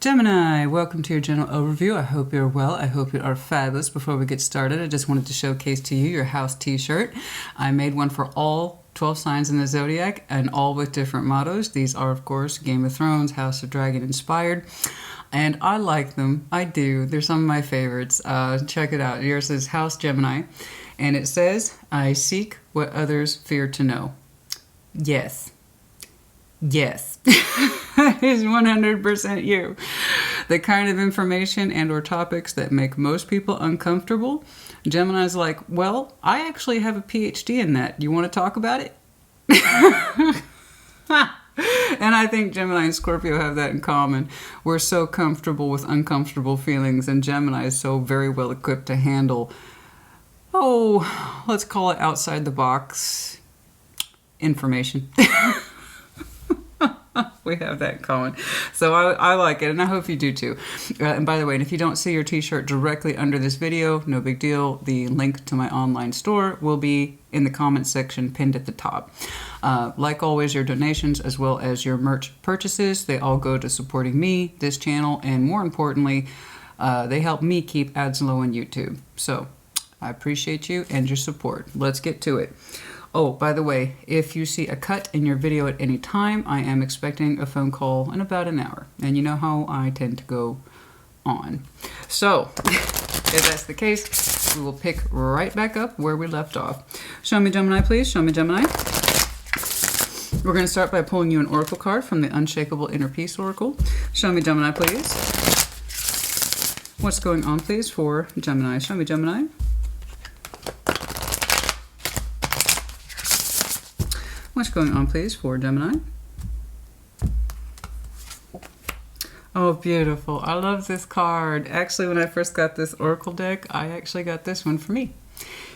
Gemini, welcome to your general overview. I hope you're well. I hope you are fabulous. Before we get started, I just wanted to showcase to you your house t-shirt. I made one for all 12 signs in the zodiac and all with different mottos. These are, of course, Game of Thrones, House of Dragon inspired. And I like them. I do. They're some of my favorites. Check it out. Yours is House Gemini. And it says, I seek what others fear to know. Yes. Yes. That is 100% you. The kind of information and or topics that make most people uncomfortable. Gemini's like, well, I actually have a PhD in that. You want to talk about it? And I think Gemini and Scorpio have that in common. We're so comfortable with uncomfortable feelings, and Gemini is so very well equipped to handle, let's call it outside the box information. We have that in common. So I like it, and I hope you do too. And by the way, if you don't see your t-shirt directly under this video, no big deal. The link to my online store will be in the comments section pinned at the top. Like always, your donations as well as your merch purchases, they all go to supporting me, this channel, and more importantly, they help me keep ads low on YouTube. So I appreciate you and your support. Let's get to it. Oh, by the way, if you see a cut in your video at any time, I am expecting a phone call in about an hour. And you know how I tend to go on. So, if that's the case, we will pick right back up where we left off. Show me Gemini, please. Show me Gemini. We're going to start by pulling you an oracle card from the Unshakable Inner Peace Oracle. Show me Gemini, please. What's going on, please, for Gemini? Show me Gemini. What's going on, please, for Gemini? Oh, beautiful. I love this card. Actually, when I first got this Oracle deck, I actually got this one for me.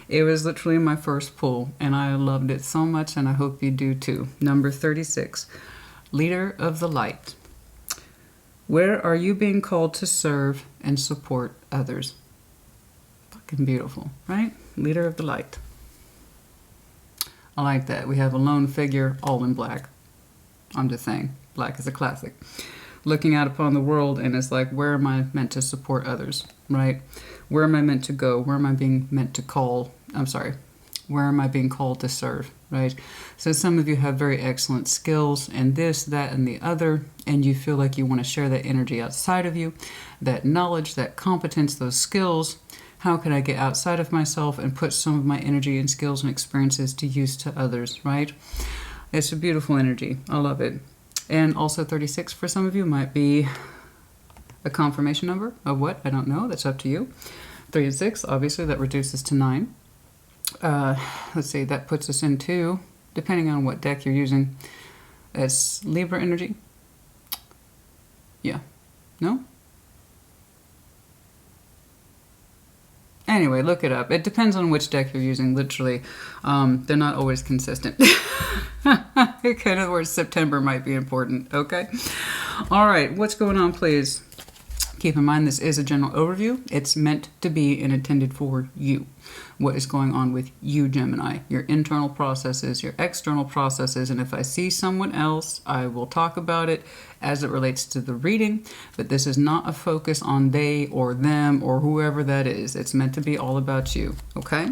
It was literally my first pull, and I loved it so much, and I hope you do too. Number 36, Leader of the Light. Where are you being called to serve and support others? Fucking beautiful, right? Leader of the Light. I like that. We have a lone figure all in black. I'm just saying, black is a classic. Looking out upon the world, and it's like, where am I meant to support others, right? Where am I meant to go? Where am I being meant to call? Where am I being called to serve, right? So some of you have very excellent skills in this, that, and the other, and you feel like you want to share that energy outside of you, that knowledge, that competence, those skills. How can I get outside of myself and put some of my energy and skills and experiences to use to others, right? It's a beautiful energy. I love it. And also 36 for some of you might be a confirmation number of what? I don't know. That's up to you. 3 and 6, obviously, that reduces to 9. Let's see, that puts us into, depending on what deck you're using, it's Libra energy. Yeah. No? Anyway, look it up. It depends on which deck you're using, literally. They're not always consistent. In other words, September might be important, okay? All right, what's going on, please? Keep in mind, this is a general overview. It's meant to be and intended for you. What is going on with you, Gemini? Your internal processes, your external processes, and if I see someone else, I will talk about it as it relates to the reading, but this is not a focus on they or them or whoever that is. It's meant to be all about you, okay?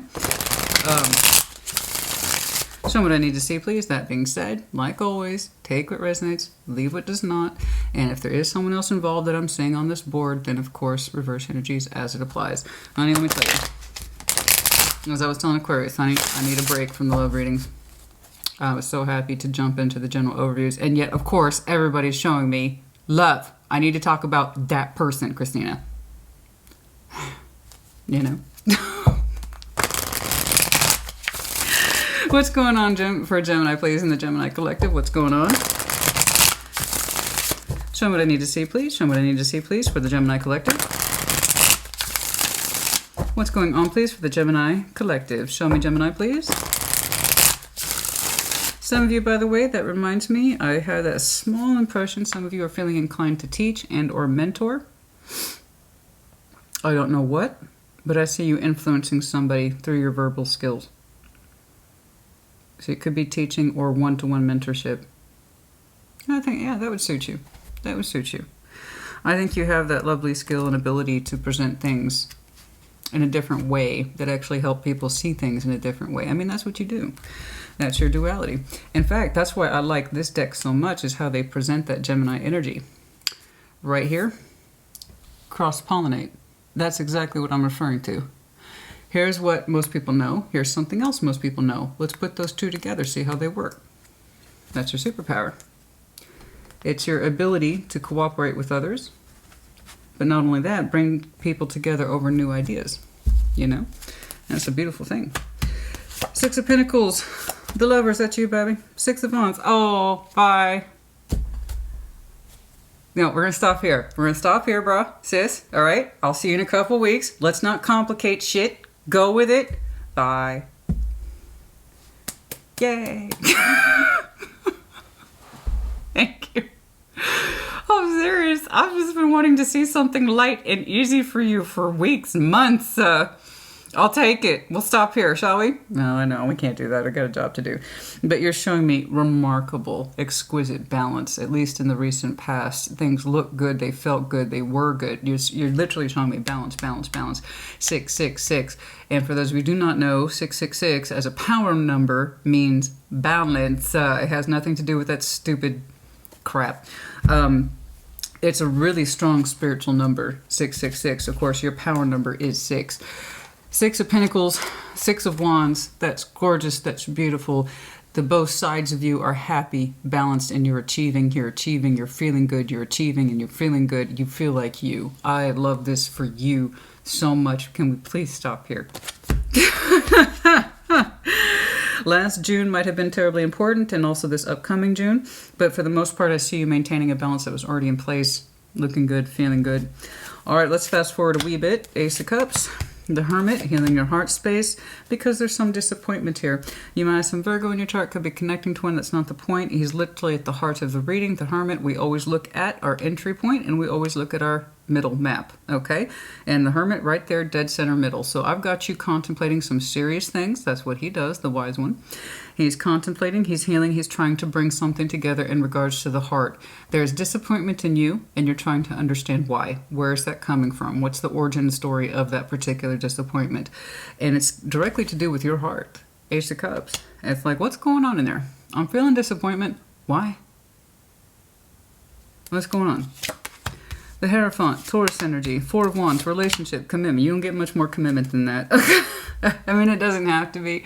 Show me what I need to see, please. That being said, like always, take what resonates, leave what does not, and if there is someone else involved that I'm seeing on this board, then of course, reverse energies as it applies. Honey, let me tell you, as I was telling Aquarius, honey, I need a break from the love readings. I was so happy to jump into the general overviews, and yet, of course, everybody's showing me love. I need to talk about that person, Christina. You know. What's going on for Gemini, please, in the Gemini Collective? What's going on? Show me what I need to see, please. Show me what I need to see, please, for the Gemini Collective. What's going on, please, for the Gemini Collective? Show me Gemini, please. Some of you, by the way, that reminds me, I had a small impression some of you are feeling inclined to teach and or mentor. I don't know what, but I see you influencing somebody through your verbal skills. So it could be teaching or one-to-one mentorship. I think, yeah, that would suit you. That would suit you. I think you have that lovely skill and ability to present things in a different way that actually help people see things in a different way. I mean, that's what you do. That's your duality. In fact, that's why I like this deck so much, is how they present that Gemini energy. Right here, cross-pollinate. That's exactly what I'm referring to. Here's what most people know. Here's something else most people know. Let's put those two together, see how they work. That's your superpower. It's your ability to cooperate with others. But not only that, bring people together over new ideas. You know? That's a beautiful thing. Six of Pentacles. The Lovers, that's you, baby. Six of Wands. Oh, bye. No, we're going to stop here. We're going to stop here, bro. Sis, all right? I'll see you in a couple weeks. Let's not complicate shit. Go with it. Bye. Yay. Thank you. I'm serious. I've just been wanting to see something light and easy for you for weeks, months. I'll take it. We'll stop here, shall we? No, I know. We can't do that. I got a job to do. But you're showing me remarkable, exquisite balance, at least in the recent past. Things look good. They felt good. They were good. You're literally showing me balance, balance, balance. 666. And for those of you who do not know, 666 as a power number means balance. It has nothing to do with that stupid crap. It's a really strong spiritual number, 666. Of course, your power number is 6. Six of Pentacles, Six of Wands. That's gorgeous. That's beautiful. The both sides of you are happy, balanced, and you're achieving, you're feeling good, you're achieving, and you're feeling good. You feel like you. I love this for you so much. Can we please stop here? Last June might have been terribly important, and also this upcoming June. But for the most part, I see you maintaining a balance that was already in place. Looking good, feeling good. All right, let's fast forward a wee bit. Ace of Cups. The Hermit, healing your heart space, because there's some disappointment here. You might have some Virgo in your chart, could be connecting to one. That's not the point. He's literally at the heart of the reading. The Hermit, we always look at our entry point, and we always look at our middle map, okay? And the Hermit right there, dead center middle. So I've got you contemplating some serious things. That's what he does, the wise one. He's contemplating, he's healing, he's trying to bring something together in regards to the heart. There's disappointment in you, and you're trying to understand why. Where is that coming from? What's the origin story of that particular disappointment? And it's directly to do with your heart. Ace of Cups. It's like, what's going on in there? I'm feeling disappointment. Why? What's going on? The Hierophant, Taurus energy, Four of Wands, relationship, commitment. You don't get much more commitment than that. I mean, it doesn't have to be,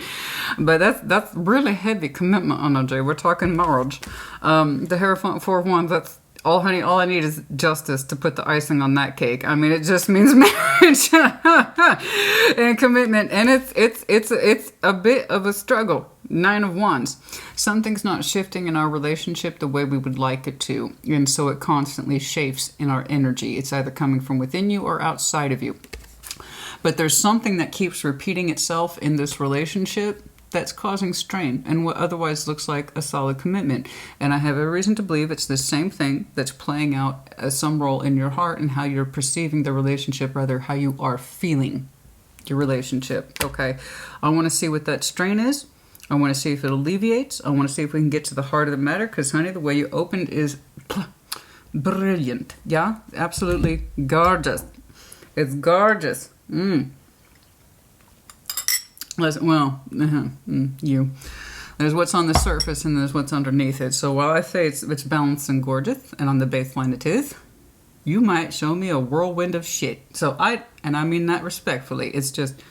but that's really heavy commitment energy. We're talking marriage. The Hierophant, Four of Wands, that's all, honey. All I need is justice to put the icing on that cake. I mean, it just means marriage and commitment, and it's a bit of a struggle. Nine of Wands. Something's not shifting in our relationship the way we would like it to, and so it constantly shapes in our energy. It's either coming from within you or outside of you. But there's something that keeps repeating itself in this relationship that's causing strain and what otherwise looks like a solid commitment. And I have every reason to believe it's the same thing that's playing out as some role in your heart and how you're perceiving the relationship, rather how you are feeling your relationship. Okay, I want to see what that strain is. I want to see if it alleviates. I want to see if we can get to the heart of the matter, because, honey, the way you opened is brilliant. Yeah, absolutely gorgeous. It's gorgeous. You. There's what's on the surface and there's what's underneath it. So while I say it's balanced and gorgeous, and on the baseline it is, you might show me a whirlwind of shit. So I mean that respectfully. It's just,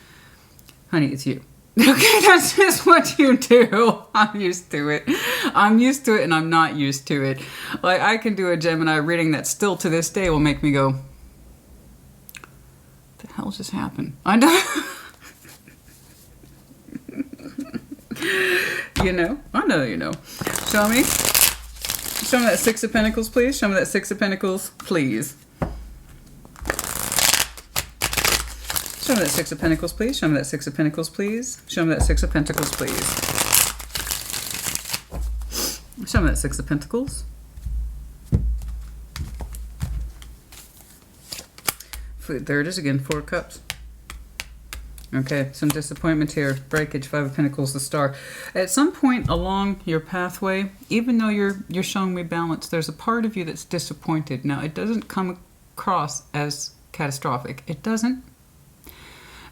honey, it's you. Okay, that's just what you do. I'm used to it. I'm used to it, and I'm not used to it. Like, I can do a Gemini reading that still to this day will make me go, what the hell just happened? I know. You know? I know you know. Show me. Show me that Six of Pentacles, please. Show me that Six of Pentacles, please. Show me that Six of Pentacles, please. Show me that Six of Pentacles, please. Show me that Six of Pentacles, please. Show me that Six of Pentacles. There it is again, Four of Cups. Okay, some disappointment here. Breakage, Five of Pentacles, the Star. At some point along your pathway, even though you're showing me balance, there's a part of you that's disappointed. Now, it doesn't come across as catastrophic. It doesn't.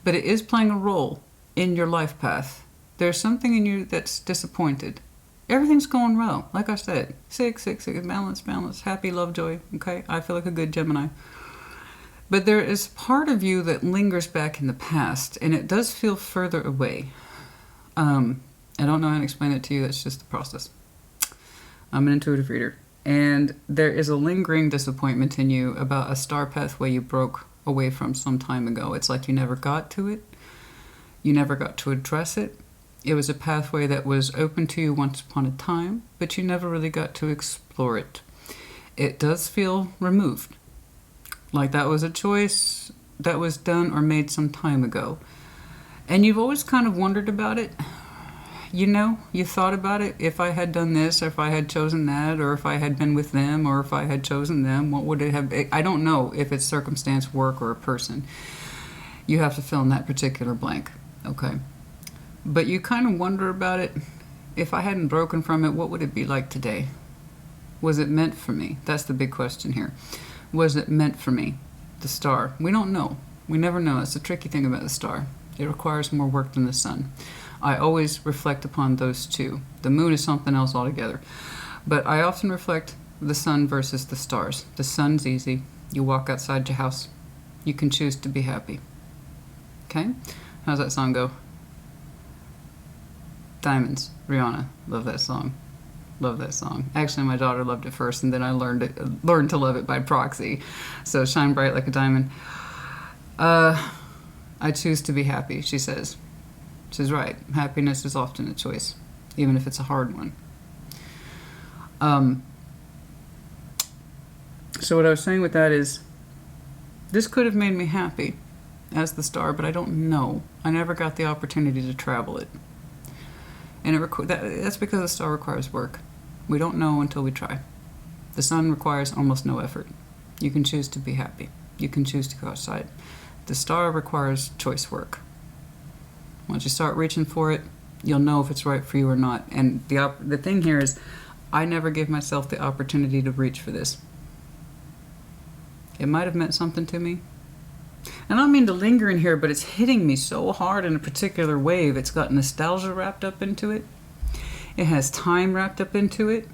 But it is playing a role in your life path. There's something in you that's disappointed. Everything's going well. Like I said, 6, balance, happy, love, joy. Okay, I feel like a good Gemini. But there is part of you that lingers back in the past, and it does feel further away. I don't know how to explain it to you. That's just the process. I'm an intuitive reader. And there is a lingering disappointment in you about a star pathway you broke away from some time ago. It's like you never got to it. You never got to address it. It was a pathway that was open to you once upon a time, but you never really got to explore it. It does feel removed. Like that was a choice that was done or made some time ago. And you've always kind of wondered about it. You know, you thought about it. If I had done this, or if I had chosen that, or if I had been with them, or if I had chosen them, what would it have been? I don't know if it's circumstance, work, or a person. You have to fill in that particular blank, okay? But you kind of wonder about it. If I hadn't broken from it, what would it be like today? Was it meant for me? That's the big question here. Was it meant for me? The star. We don't know. We never know. It's the tricky thing about the star. It requires more work than the sun. I always reflect upon those two. The moon is something else altogether. But I often reflect the sun versus the stars. The sun's easy. You walk outside your house. You can choose to be happy. Okay? How's that song go? Diamonds. Rihanna. Love that song. Love that song. Actually, my daughter loved it first, and then I learned to love it by proxy. So shine bright like a diamond. I choose to be happy, she says. She's right. Happiness is often a choice, even if it's a hard one. So what I was saying with that is, this could have made me happy as the star, but I don't know. I never got the opportunity to travel it. And that's because the star requires work. We don't know until we try. The sun requires almost no effort. You can choose to be happy. You can choose to go outside. The star requires choice work. Once you start reaching for it, you'll know if it's right for you or not. And the thing here is, I never gave myself the opportunity to reach for this. It might have meant something to me. And I don't mean to linger in here, but it's hitting me so hard in a particular wave. It's got nostalgia wrapped up into it. It has time wrapped up into it.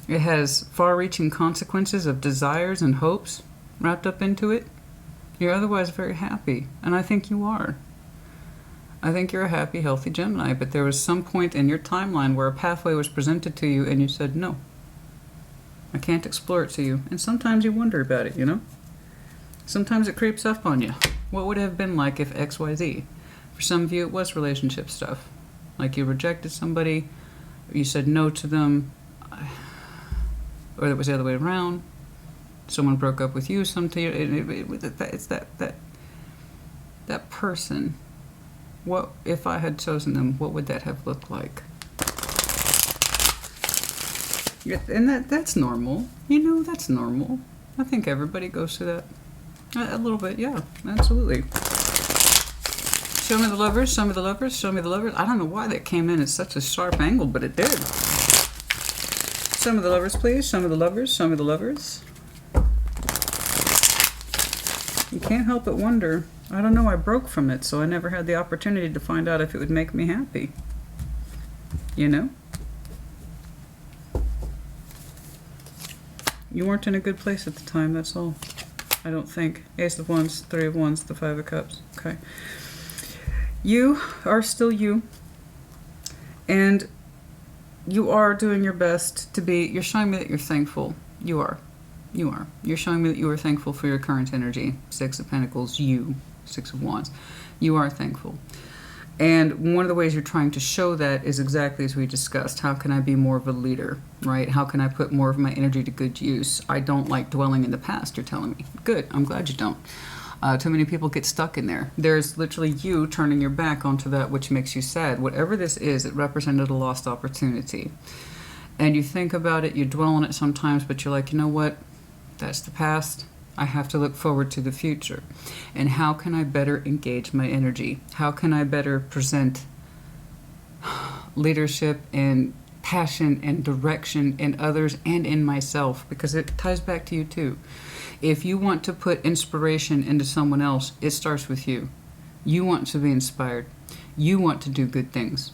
It has far-reaching consequences of desires and hopes wrapped up into it. You're otherwise very happy, and I think you are. I think you're a happy, healthy Gemini, but there was some point in your timeline where a pathway was presented to you and you said, no, I can't explore it to you. And sometimes you wonder about it, you know? Sometimes it creeps up on you. What would it have been like if X, Y, Z? For some of you, it was relationship stuff. Like you rejected somebody, you said no to them, or it was the other way around. Someone broke up with you. It's that person. What if I had chosen them? What would that have looked like? And that's normal. You know, that's normal. I think everybody goes through that. A little bit, yeah, absolutely. Show me the lovers, show me the lovers, show me the lovers. I don't know why that came in at such a sharp angle, but it did. Show me the lovers, please. Show me the lovers, show me the lovers. You can't help but wonder. I don't know, I broke from it, so I never had the opportunity to find out if it would make me happy. You know? You weren't in a good place at the time, that's all. I don't think. Ace of Wands, Three of Wands, the Five of Cups. Okay. You are still you. And you are doing your best to be... You're showing me that you're thankful. You are. You are. You're showing me that you are thankful for your current energy. Six of Pentacles, you. Six of Wands. You are thankful. And one of the ways you're trying to show that is exactly as we discussed. How can I be more of a leader, right? How can I put more of my energy to good use? I don't like dwelling in the past, you're telling me. Good, I'm glad you don't. Too many people get stuck in there. There's literally you turning your back onto that which makes you sad. Whatever this is, it represented a lost opportunity. And you think about it, you dwell on it sometimes, but you're like, you know what? That's the past. I have to look forward to the future. And how can I better engage my energy? How can I better present leadership and passion and direction in others and in myself? Because it ties back to you too. If you want to put inspiration into someone else, it starts with you. You want to be inspired. You want to do good things.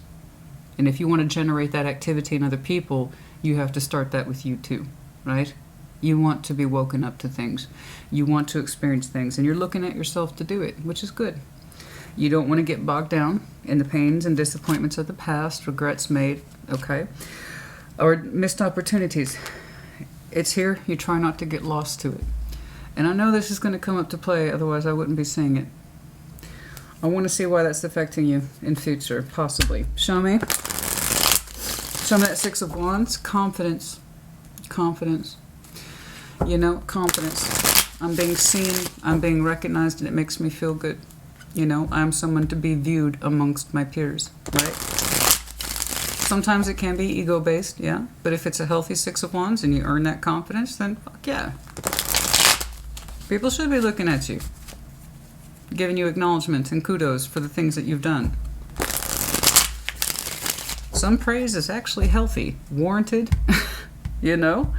And if you want to generate that activity in other people, you have to start that with you too, right? You want to be woken up to things. You want to experience things, and you're looking at yourself to do it, which is good. You don't want to get bogged down in the pains and disappointments of the past, regrets made, okay? Or missed opportunities. It's here. You try not to get lost to it. And I know this is going to come up to play, otherwise I wouldn't be saying it. I want to see why that's affecting you in future, possibly. Show me. Show me that Six of Wands. Confidence. Confidence. You know, confidence. I'm being seen. I'm being recognized, and it makes me feel good. You know, I'm someone to be viewed amongst my peers, right? Sometimes it can be ego-based, yeah. But if it's a healthy Six of Wands and you earn that confidence, then fuck yeah. People should be looking at you, giving you acknowledgement and kudos for the things that you've done. Some praise is actually healthy, warranted, you know?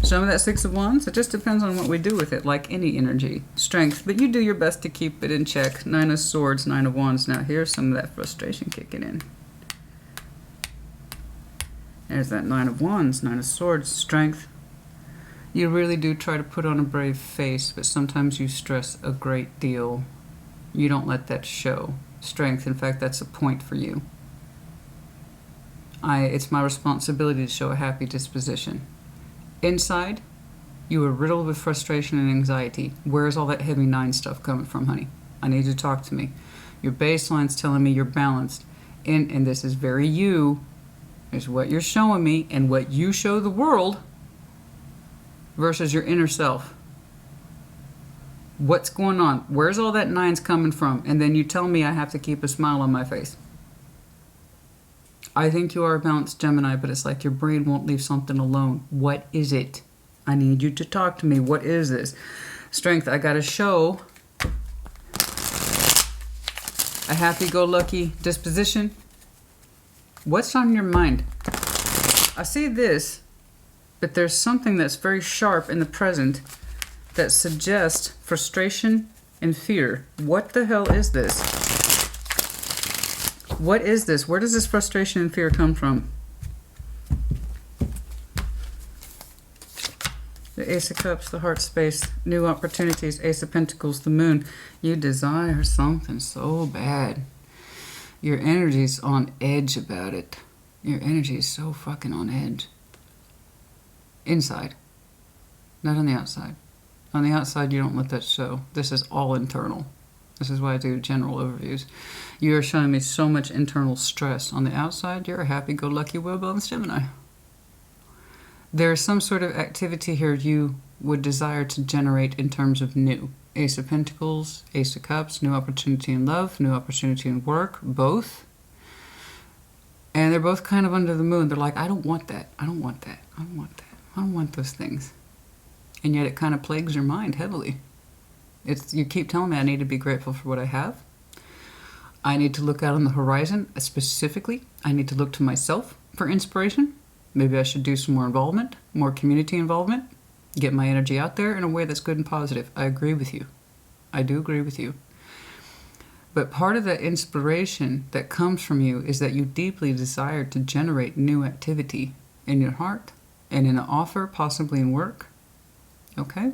Some of that Six of Wands, it just depends on what we do with it, like any energy. Strength, but you do your best to keep it in check. Nine of Swords, Nine of Wands. Now here's some of that frustration kicking in. There's that Nine of Wands, Nine of Swords, strength. You really do try to put on a brave face, but sometimes you stress a great deal. You don't let that show. Strength, in fact, that's a point for you. It's my responsibility to show a happy disposition. Inside, you are riddled with frustration and anxiety. Where's all that heavy 9 stuff coming from, honey? I need you to talk to me. Your baseline's telling me you're balanced. And this is very you. It's what you're showing me and what you show the world versus your inner self. What's going on? Where's all that 9's coming from? And then you tell me I have to keep a smile on my face. I think you are a balanced Gemini, but it's like your brain won't leave something alone. What is it? I need you to talk to me. What is this? Strength, I got to show a happy-go-lucky disposition. What's on your mind? I see this, but there's something that's very sharp in the present that suggests frustration and fear. What the hell is this? What is this? Where does this frustration and fear come from? The Ace of Cups, the heart space, new opportunities, Ace of Pentacles, the moon. You desire something so bad. Your energy's on edge about it. Your energy is so fucking on edge. Inside, not on the outside. On the outside, you don't let that show. This is all internal. This is why I do general overviews. You are showing me so much internal stress. On the outside, you're a happy-go-lucky, well-balanced Gemini. There is some sort of activity here you would desire to generate in terms of new. Ace of Pentacles, Ace of Cups, new opportunity in love, new opportunity in work, both. And they're both kind of under the moon. They're like, I don't want that. I don't want that. I don't want that. I don't want those things. And yet it kind of plagues your mind heavily. You keep telling me I need to be grateful for what I have. I need to look out on the horizon. Specifically, I need to look to myself for inspiration. Maybe I should do some more involvement, more community involvement, get my energy out there in a way that's good and positive. I agree with you. I do agree with you. But part of that inspiration that comes from you is that you deeply desire to generate new activity in your heart and in an offer, possibly in work. Okay?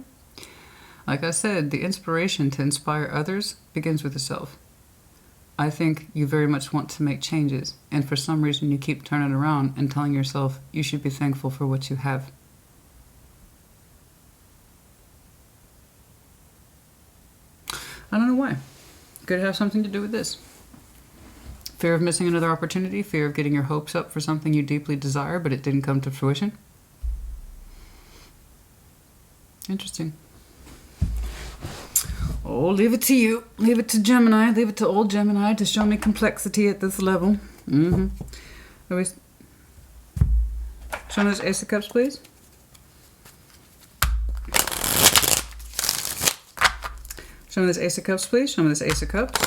Like I said, the inspiration to inspire others begins with the self. I think you very much want to make changes, and for some reason you keep turning around and telling yourself you should be thankful for what you have. I don't know why. Could have something to do with this. Fear of missing another opportunity, fear of getting your hopes up for something you deeply desire, but it didn't come to fruition. Interesting. Oh, leave it to you. Leave it to Gemini. Leave it to old Gemini to show me complexity at this level. Mm-hmm. Show me this Ace of Cups, please. Show me this Ace of Cups, please. Show me this Ace of Cups.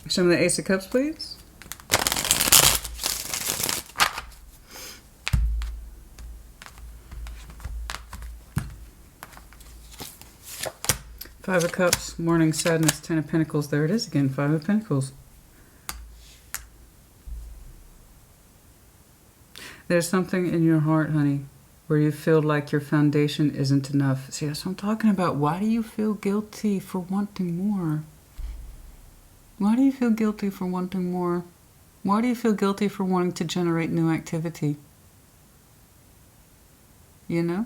Show me the Ace of Cups, please. Five of Cups, Morning Sadness, Ten of Pentacles. There it is again, Five of Pentacles. There's something in your heart, honey, where you feel like your foundation isn't enough. See, that's what I'm talking about. Why do you feel guilty for wanting more? Why do you feel guilty for wanting more? Why do you feel guilty for wanting to generate new activity? You know?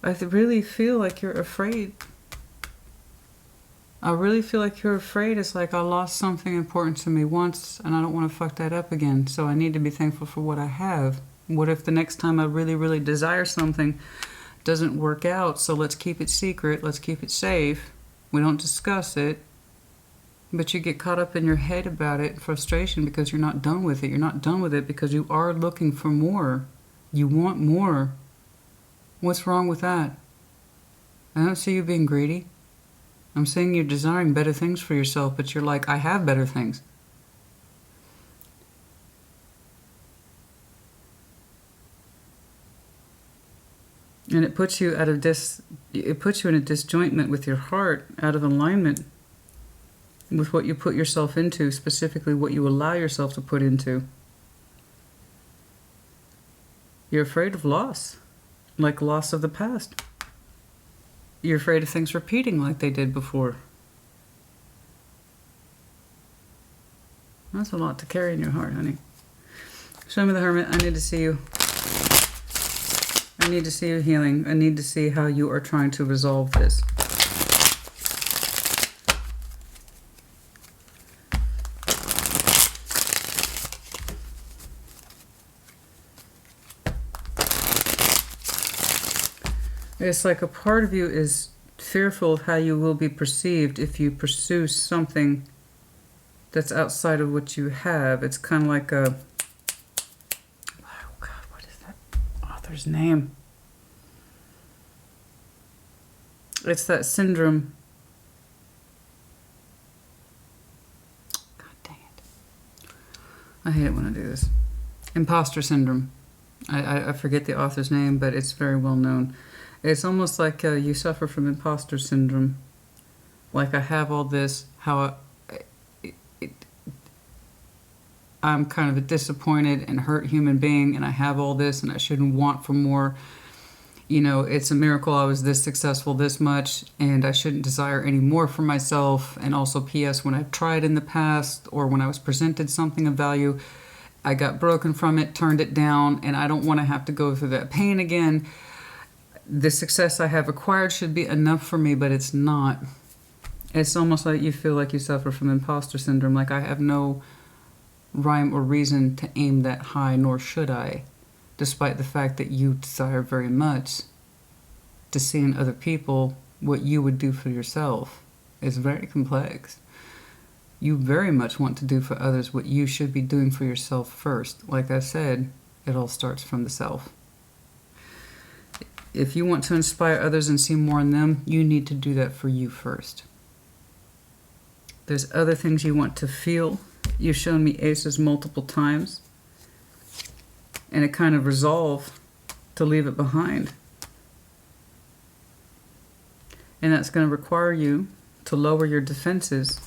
I really feel like you're afraid. I really feel like you're afraid. It's like I lost something important to me once and I don't want to fuck that up again. So I need to be thankful for what I have. What if the next time I really, really desire something doesn't work out? So let's keep it secret. Let's keep it safe. We don't discuss it. But you get caught up in your head about it, frustration, because you're not done with it. You're not done with it because you are looking for more. You want more. What's wrong with that? I don't see you being greedy. I'm saying you're desiring better things for yourself, but you're like, I have better things. And it puts you it puts you in a disjointment with your heart, out of alignment with what you put yourself into, specifically what you allow yourself to put into. You're afraid of loss, like loss of the past. You're afraid of things repeating like they did before. That's a lot to carry in your heart, honey. Show me the Hermit. I need to see you. I need to see you healing. I need to see how you are trying to resolve this. It's like a part of you is fearful of how you will be perceived if you pursue something that's outside of what you have. It's kind of like a... Oh, God, what is that author's name? It's that syndrome. God dang it. I hate it when I do this. Imposter syndrome. I forget the author's name, but it's very well known. It's almost like you suffer from imposter syndrome. Like I have all this, I'm kind of a disappointed and hurt human being, and I have all this, and I shouldn't want for more. You know, it's a miracle I was this successful this much, and I shouldn't desire any more for myself. And also, P.S., when I've tried in the past, or when I was presented something of value, I got broken from it, turned it down, and I don't want to have to go through that pain again. The success I have acquired should be enough for me, but it's not. It's almost like you feel like you suffer from imposter syndrome, like I have no rhyme or reason to aim that high, nor should I, despite the fact that you desire very much to see in other people what you would do for yourself. It's very complex. You very much want to do for others what you should be doing for yourself first. Like I said, it all starts from the self. If you want to inspire others and see more in them, you need to do that for you first. There's other things you want to feel. You've shown me aces multiple times. And a kind of resolve to leave it behind. And that's going to require you to lower your defenses.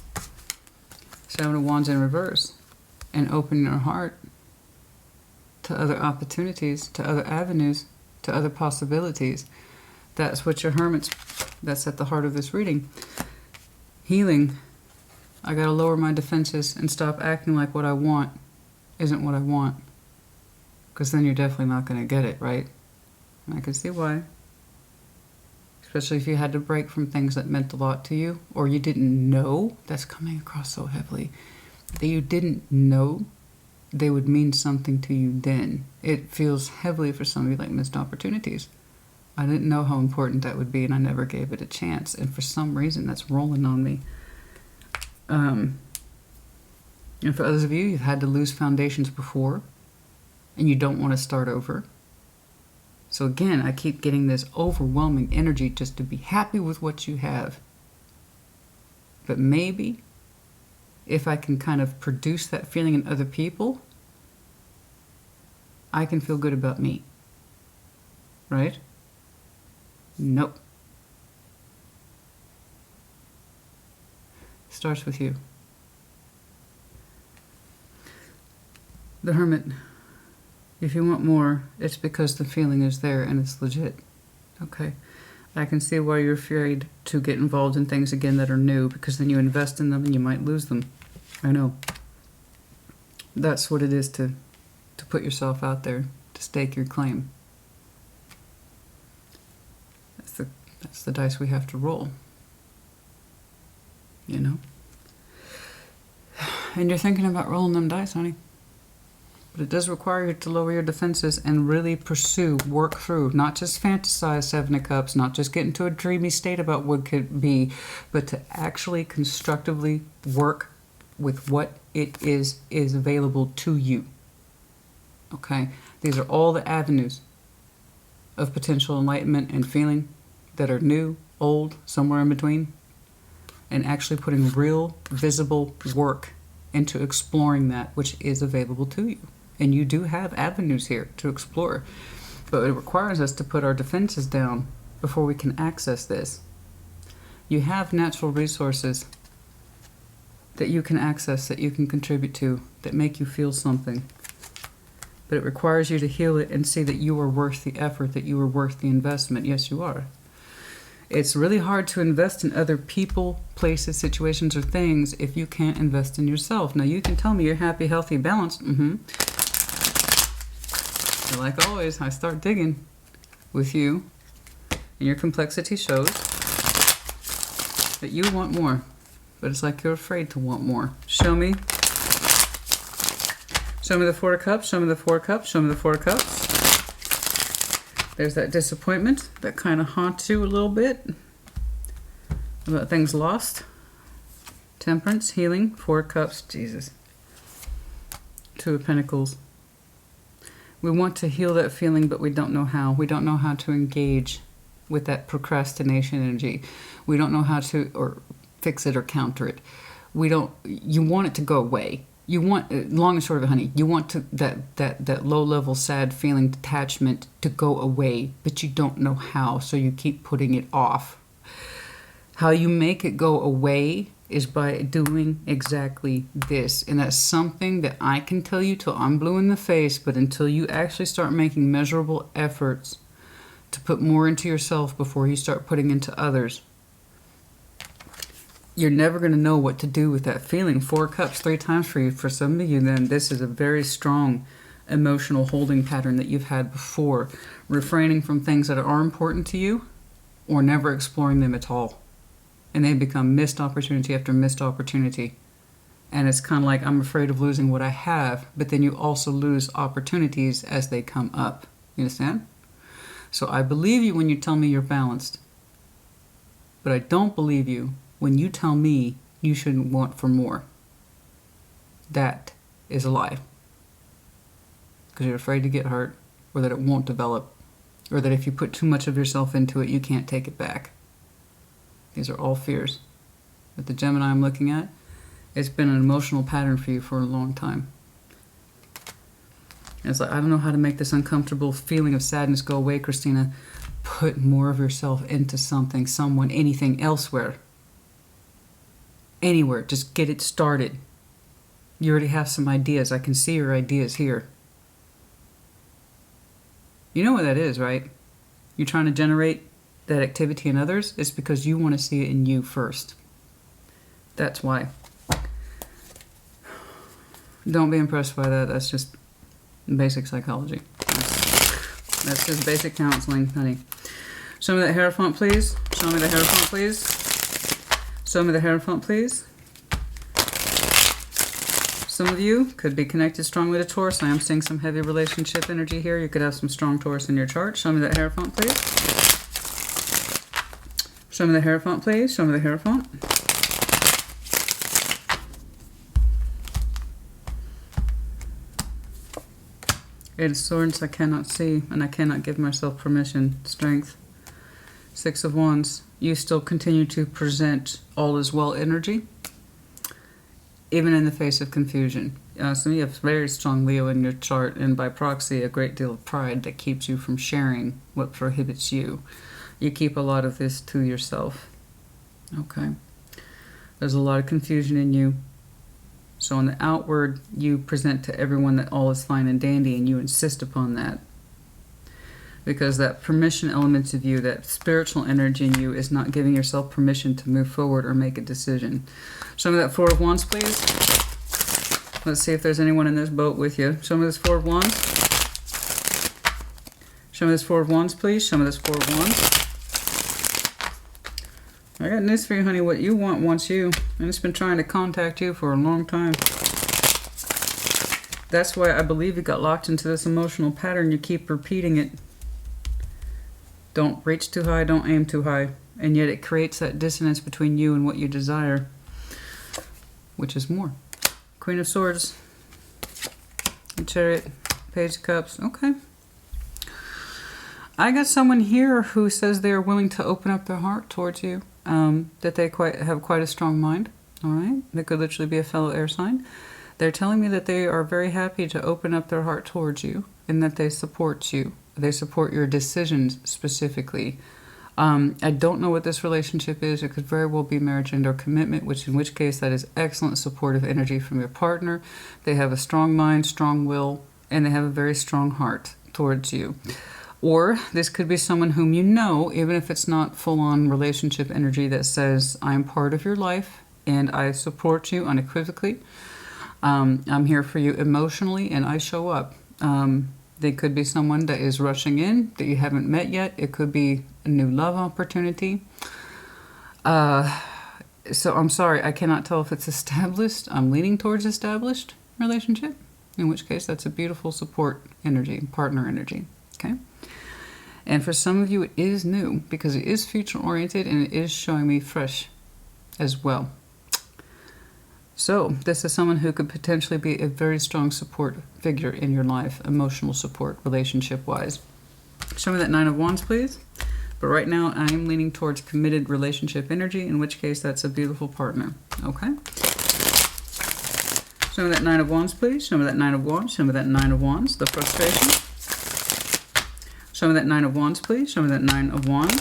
Seven of Wands in reverse. And open your heart to other opportunities, to other avenues, to other possibilities. That's what your Hermit's, that's at the heart of this reading. Healing. I gotta lower my defenses and stop acting like what I want isn't what I want. Because then you're definitely not gonna get it, right? And I can see why. Especially if you had to break from things that meant a lot to you, or you didn't know, that's coming across so heavily, that you didn't know they would mean something to you then. It feels heavily for some of you like missed opportunities. I didn't know how important that would be, and I never gave it a chance. And for some reason, that's rolling on me. And for others of you, you've had to lose foundations before, and you don't want to start over. So again, I keep getting this overwhelming energy just to be happy with what you have. But maybe if I can kind of produce that feeling in other people, I can feel good about me. Right? Nope. starts with you. The Hermit. If you want more, it's because the feeling is there and it's legit. Okay. I can see why you're afraid to get involved in things again that are new, because then you invest in them and you might lose them. I know. That's what it is to put yourself out there, to stake your claim. That's the dice we have to roll. You know? And you're thinking about rolling them dice, honey. But it does require you to lower your defenses and really pursue, work through, not just fantasize Seven of Cups, not just get into a dreamy state about what could be, but to actually constructively work with what it is available to you. Okay? These are all the avenues of potential enlightenment and feeling that are new, old, somewhere in between, and actually putting real, visible work into exploring that which is available to you. And you do have avenues here to explore, but it requires us to put our defenses down before we can access this. You have natural resources that you can access, that you can contribute to, that make you feel something. But it requires you to heal it and see that you are worth the effort, that you are worth the investment. Yes, you are. It's really hard to invest in other people, places, situations, or things if you can't invest in yourself. Now, you can tell me you're happy, healthy, balanced. And like always, I start digging with you, and your complexity shows that you want more, but it's like you're afraid to want more. Show me. Show me the Four of Cups. Show me the Four of Cups. Show me the Four of Cups. There's that disappointment that kind of haunts you a little bit about things lost. Temperance, healing, Four of Cups, Jesus. Two of Pentacles. We want to heal that feeling, but we don't know how. We don't know how to engage with that procrastination energy. We don't know how to or fix it or counter it. You want it to go away. You want, long and short of it, honey, you want that low-level sad feeling, detachment to go away, but you don't know how, so you keep putting it off. How you make it go away is by doing exactly this. And that's something that I can tell you till I'm blue in the face, but until you actually start making measurable efforts to put more into yourself before you start putting into others, you're never going to know what to do with that feeling. Four of Cups 3 times for you. For some of you, then, this is a very strong emotional holding pattern that you've had before. Refraining from things that are important to you or never exploring them at all. And they become missed opportunity after missed opportunity. And it's kind of like, I'm afraid of losing what I have, but then you also lose opportunities as they come up. You understand? So I believe you when you tell me you're balanced. But I don't believe you when you tell me you shouldn't want for more. That is a lie. Because you're afraid to get hurt, or that it won't develop, or that if you put too much of yourself into it, you can't take it back. These are all fears. But the Gemini I'm looking at, it's been an emotional pattern for you for a long time. And it's like, I don't know how to make this uncomfortable feeling of sadness go away, Christina. Put more of yourself into something, someone, anything, elsewhere. Anywhere. Just get it started. You already have some ideas. I can see your ideas here. You know what that is, right? You're trying to generate that activity in others. It's because you want to see it in you first. That's why. Don't be impressed by that. That's just basic psychology. That's just basic counseling, honey. Show me that Hierophant, please. Show me the Hierophant, please. Show me the Hierophant, please. Some of you could be connected strongly to Taurus. I am seeing some heavy relationship energy here. You could have some strong Taurus in your chart. Show me that Hierophant, please. Show me the Hierophant, please. Show me the Hierophant. Eight of Swords, I cannot see, and I cannot give myself permission. Strength. Six of Wands, you still continue to present all is well energy, even in the face of confusion. So you have very strong Leo in your chart, and by proxy, a great deal of pride that keeps you from sharing what prohibits you. You keep a lot of this to yourself. Okay. There's a lot of confusion in you. So on the outward, you present to everyone that all is fine and dandy, and you insist upon that. Because that permission element of you, that spiritual energy in you, is not giving yourself permission to move forward or make a decision. Show me that Four of Wands, please. Let's see if there's anyone in this boat with you. Show me this Four of Wands. Show me this Four of Wands, please. Show me this Four of Wands. I got news for you, honey. What you want wants you. And it's been trying to contact you for a long time. That's why I believe you got locked into this emotional pattern. You keep repeating it. Don't reach too high, don't aim too high. And yet it creates that dissonance between you and what you desire. Which is more. Queen of Swords. Chariot. Page of Cups. Okay. I got someone here who says they are willing to open up their heart towards you. That they have quite a strong mind. All right. They could literally be a fellow air sign. They're telling me that they are very happy to open up their heart towards you and that they support you. They support your decisions specifically. I don't know what this relationship is. It could very well be marriage and or commitment, in which case that is excellent supportive energy from your partner. They have a strong mind, strong will, and they have a very strong heart towards you. Or this could be someone whom you know, even if it's not full-on relationship energy, that says, I'm part of your life and I support you unequivocally. I'm here for you emotionally and I show up. They could be someone that is rushing in that you haven't met yet. It could be a new love opportunity. So I'm sorry, I cannot tell if it's established. I'm leaning towards established relationship, in which case that's a beautiful support energy, partner energy. Okay. And for some of you, it is new because it is future-oriented and it is showing me fresh as well. So this is someone who could potentially be a very strong support figure in your life, emotional support, relationship-wise. Show me that Nine of Wands, please. But right now, I am leaning towards committed relationship energy, in which case that's a beautiful partner. Okay? Show me that Nine of Wands, please. Show me that Nine of Wands. Show me that Nine of Wands. The frustration. Show me that Nine of Wands, please. Show me that Nine of Wands.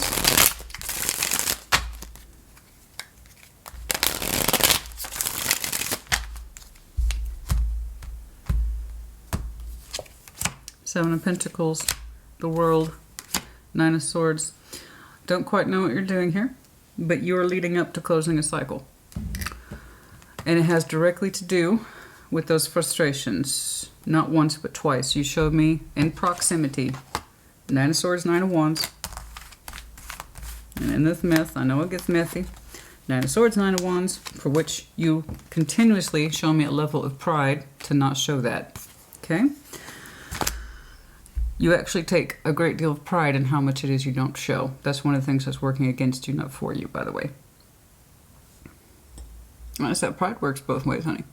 Seven of Pentacles, the World, Nine of Swords. Don't quite know what you're doing here, but you are leading up to closing a cycle. And it has directly to do with those frustrations. Not once, but twice. You showed me in proximity. Nine of Swords, Nine of Wands. And in this myth, I know it gets methy. Nine of Swords, Nine of Wands, for which you continuously show me a level of pride to not show that. Okay? You actually take a great deal of pride in how much it is you don't show. That's one of the things that's working against you, not for you, by the way. Notice that pride works both ways, honey.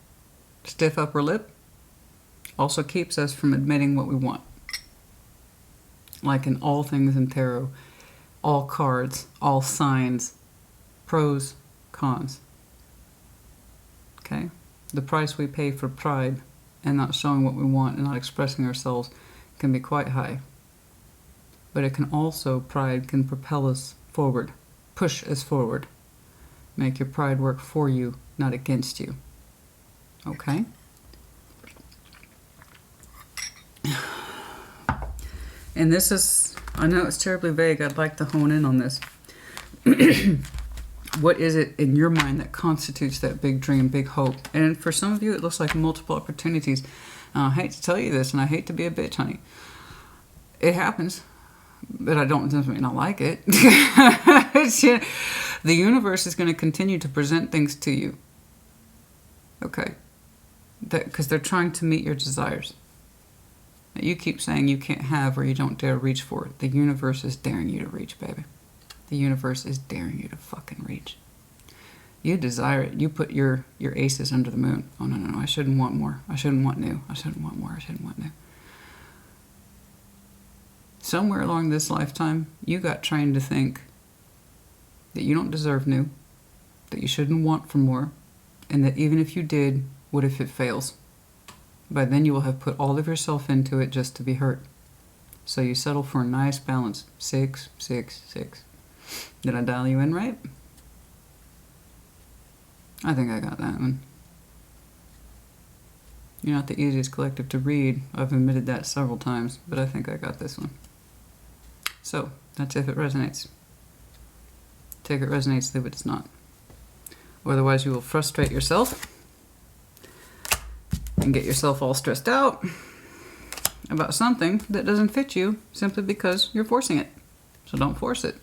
Stiff upper lip also keeps us from admitting what we want. Like in all things in tarot, all cards, all signs, pros, cons. Okay? The price we pay for pride and not showing what we want and not expressing ourselves can be quite high. But it can also, pride can propel us forward, push us forward. Make your pride work for you, not against you. Okay? And this is, I know it's terribly vague, I'd like to hone in on this. What is it in your mind that constitutes that big dream, big hope? And for some of you, it looks like multiple opportunities. I hate to tell you this, and I hate to be a bitch, honey. It happens, but I don't definitely not like it. The universe is going to continue to present things to you. Okay? Because they're trying to meet your desires. You keep saying you can't have or you don't dare reach for it. The universe is daring you to reach, baby. The universe is daring you to fucking reach. You desire it. You put your aces under the moon. Oh, no, I shouldn't want more. I shouldn't want new. I shouldn't want more. I shouldn't want new. Somewhere along this lifetime, you got trained to think that you don't deserve new, that you shouldn't want for more, and that even if you did, what if it fails? By then you will have put all of yourself into it just to be hurt. So you settle for a nice balance. 6, 6, 6. Did I dial you in right? I think I got that one. You're not the easiest collective to read. I've admitted that several times, but I think I got this one. So, that's if it resonates. Take it resonates, leave it does not. Otherwise, you will frustrate yourself and get yourself all stressed out about something that doesn't fit you simply because you're forcing it. So don't force it.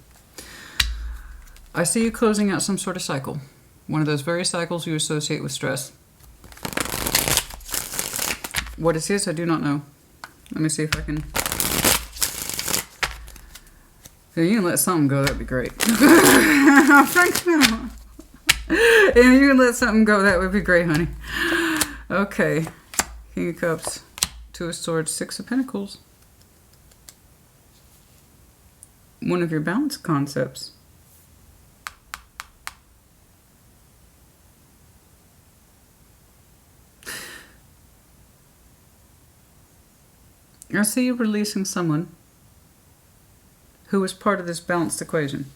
I see you closing out some sort of cycle. One of those very cycles you associate with stress. What it is, I do not know. Let me see if I can... If you can let something go, that'd be great. If you can let something go, that would be great, honey. Okay. King of Cups, Two of Swords, Six of Pentacles. One of your balance concepts. I see you releasing someone who was part of this balanced equation.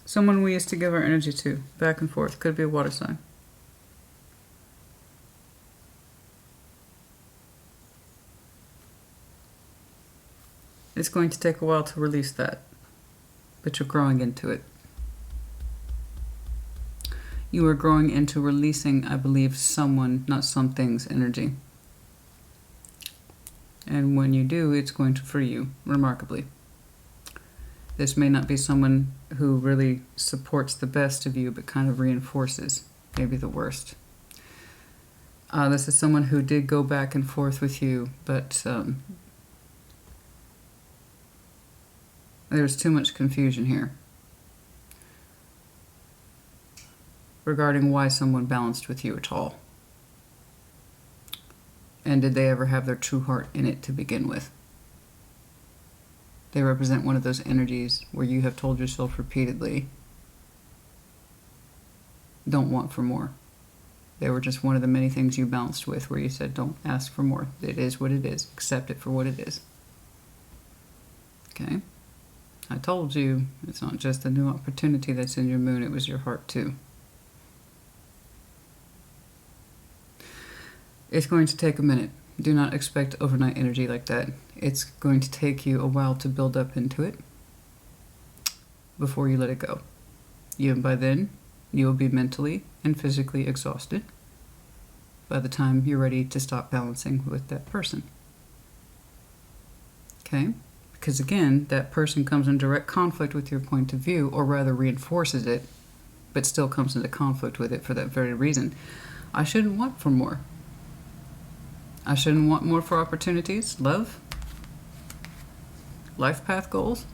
Someone we used to give our energy to, back and forth. Could be a water sign. It's going to take a while to release that, but you're growing into it. You are growing into releasing, I believe, someone, not something's energy. And when you do, it's going to free you, remarkably. This may not be someone who really supports the best of you, but kind of reinforces maybe the worst. This is someone who did go back and forth with you, but there's too much confusion here regarding why someone balanced with you at all. And did they ever have their true heart in it to begin with? They represent one of those energies where you have told yourself repeatedly, don't want for more. They were just one of the many things you balanced with where you said, don't ask for more. It is what it is. Accept it for what it is. Okay? I told you, it's not just the new opportunity that's in your moon, it was your heart too. It's going to take a minute. Do not expect overnight energy like that. It's going to take you a while to build up into it before you let it go. Even by then, you will be mentally and physically exhausted by the time you're ready to stop balancing with that person. Okay? Because again, that person comes in direct conflict with your point of view, or rather reinforces it, but still comes into conflict with it for that very reason. I shouldn't want for more. I shouldn't want more for opportunities, love, life path goals.